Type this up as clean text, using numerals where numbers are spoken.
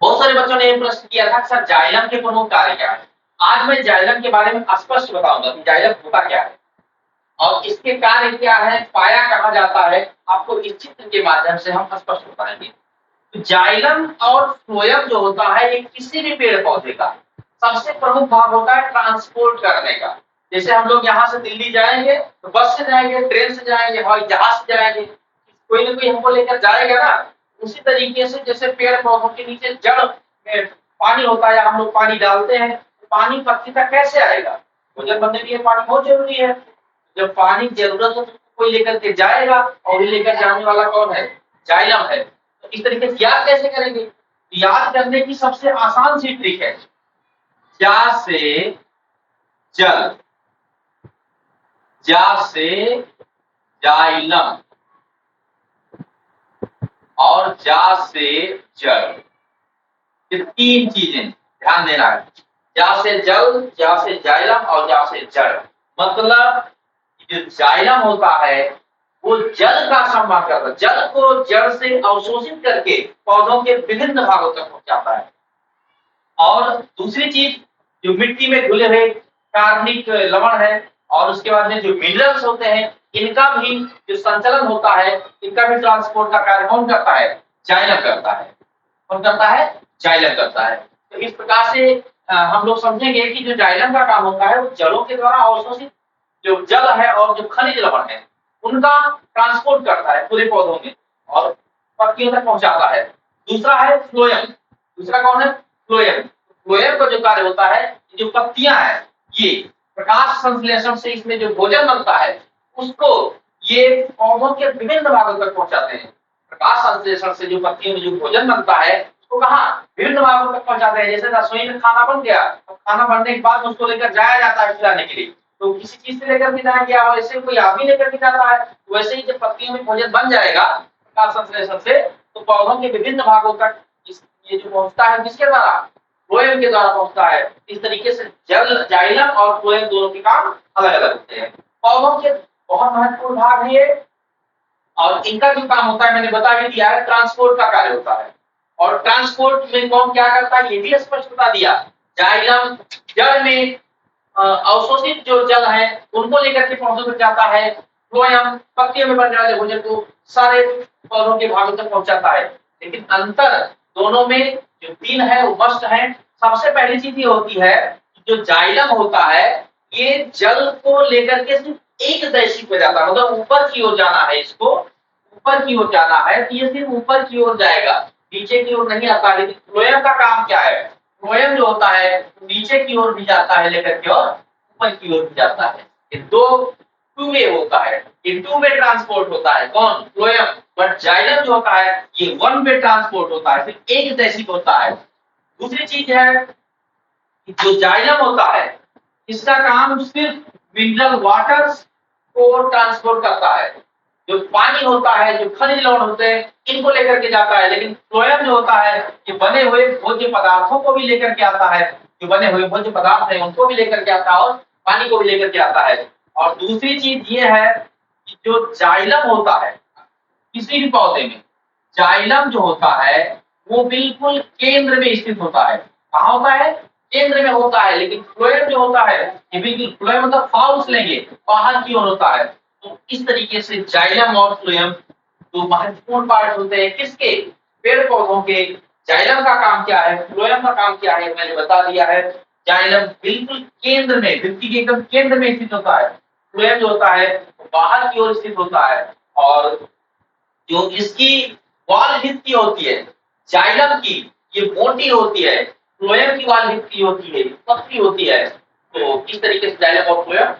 बहुत सारे बच्चों ने ये प्रश्न किया था सर जाइलम के प्रमुख कार्य क्या है। आज मैं जाइलम के बारे में स्पष्ट बताऊंगा कि जाइलम होता क्या है और इसके कार्य क्या है, पाया कहा जाता है, आपको इस चित्र के माध्यम से हम स्पष्ट बताएंगे। तो जाइलम और फ्लोएम जो होता है ये किसी भी पेड़ पौधे का सबसे प्रमुख भाग होता है ट्रांसपोर्ट करने का। जैसे हम लोग यहाँ से दिल्ली जाएंगे तो बस से जाएंगे, ट्रेन से जाएंगे, हवाई जहाज से जाएंगे, कोई ना कोई हमको लेकर जाएगा ना। उसी तरीके से जैसे पेड़ पौधों के नीचे जड़ में पानी होता है, हम लोग पानी डालते हैं, तो पानी पत्ती तक कैसे आएगा? भोजन बनने के लिए पानी बहुत जरूरी है। जब पानी जरूरत हो तो कोई लेकर के जाएगा और लेकर जाने वाला कौन है? जाइलम है। तो इस तरीके से याद कैसे करेंगे? याद करने की सबसे आसान सी ट्रिक है, जा से जल, जा से जाइलम और जा से जल, ये तीन चीजें ध्यान देना है। जा से जल, जा से जाइलम और जा से जड़। मतलब जो जाइलम होता है वो जल का संवहन करता है, जल को जड़ से अवशोषित करके पौधों के विभिन्न भागों तक पहुंचाता है। और दूसरी चीज, जो मिट्टी में घुले हुए कार्बनिक लवण है और उसके बाद में जो मिनरल्स होते हैं, इनका भी जो संचलन होता है, इनका भी ट्रांसपोर्ट का कार्य कौन करता है? जाइलम करता है। कौन करता है? जाइलम करता है। तो इस प्रकार से हम लोग समझेंगे कि जो जाइलम का काम होता है वो जड़ों के द्वारा अवशोषित जो जल है और जो खनिज लवण है उनका ट्रांसपोर्ट करता है पूरे पौधों में और पत्तियों तक पहुंचाता है। दूसरा है फ्लोएम। दूसरा कौन है? फ्लोएम। फ्लोएम का जो कार्य होता है, जो पत्तियां हैं ये प्रकाश संश्लेषण से इसमें जो भोजन बनता है उसको ये पौधों के विभिन्न भागों तक पहुंचाते हैं। प्रकाश संश्लेषण से जो पत्तियों में जो भोजन बनता है उसको कहाँ? विभिन्न भागों तक पहुंचाते हैं। जैसे रसोई में खाना बन गया तो खाना बनने के बाद उसको लेकर जाया जाता है खिलाने के लिए, तो किसी चीज से लेकर के जाया गया, वैसे कोई आदमी लेकर के जाता है, वैसे ही जब पत्तियों में भोजन बन जाएगा प्रकाश संश्लेषण से तो पौधों के विभिन्न भागों तक ये जो पहुंचता है किसके द्वारा? फ्लोएम के द्वारा पहुंचता है। इस तरीके से जल, जाइलम और फ्लोएम दोनों के काम अलग अलग होते हैं। पौधों के बहुत महत्वपूर्ण भाग है ये और इनका जो काम होता है मैंने बता भी दिया है, ट्रांसपोर्ट का कार्य होता है। और ट्रांसपोर्ट में कौन क्या करता है ये भी स्पष्ट बता दिया। जाइलम जड़ में अवशोषित जो जल है उनको लेकर के पौधों तक जाता है। फ्लोएम पत्तियों में बनने वाले भोजन को सारे पौधों के भागों तक पहुंचाता है। लेकिन अंतर दोनों में जो तीन है वो मस्ट है। सबसे पहली चीज ये होती है जो जाइलम होता है ये जल को लेकर के सिर्फ एक दिशा पे जाता है, मतलब ऊपर की ओर जाना है, इसको ऊपर की ओर जाना है तो ये सिर्फ ऊपर की ओर जाएगा, नीचे की ओर नहीं आता। लेकिन फ्लोएम का काम क्या है? फ्लोएम जो होता है नीचे की ओर भी जाता है लेकर के और ऊपर की ओर भी जाता है। ये दो टू वे होता है, ये टू वे ट्रांसपोर्ट होता है। कौन? फ्लोएम। बट जाइलम जो होता है ये वन वे ट्रांसपोर्ट होता है, सिर्फ एक दिशा होता है। दूसरी चीज है जो जाइलम होता है इसका काम सिर्फ मिनरल वाटर को ट्रांसपोर्ट करता है। जो पानी होता है, जो खनिज लवण होते हैं, इनको लेकर के जाता है। लेकिन फ्लोएम जो होता है ये बने हुए भोज्य पदार्थों को भी लेकर के आता है, जो बने हुए भोज्य पदार्थ है उनको भी लेकर के आता है और पानी को भी लेकर के आता है। और दूसरी चीज ये है कि जो जाइलम होता है किसी भी पौधे में, जाइलम जो होता है वो बिल्कुल केंद्र में स्थित होता है। कहाँ होता है? केंद्र में होता है। लेकिन फ्लोएम जो होता है ये बिल्कुल, फ्लोएम मतलब फाउल्स लेंगे, बाहर की ओर होता है। तो इस तरीके से जाइलम और फ्लोएम दो महत्वपूर्ण पार्ट होते हैं किसके? पेड़ पौधों के। जाइलम का काम क्या है, फ्लोएम का काम क्या है, मैंने बता दिया है। जाइलम बिल्कुल केंद्र में, व्यक्ति के एकदम केंद्र में स्थित होता है। फ्लोएम जो होता है बाहर की ओर स्थित होता है। और जो इसकी वाल भित्ति होती है जाइलम की ये मोटी होती है, फ्लोएम की वाल भित्ति होती है पतली होती है। तो इस तरीके से जाइलम और फ्लोएम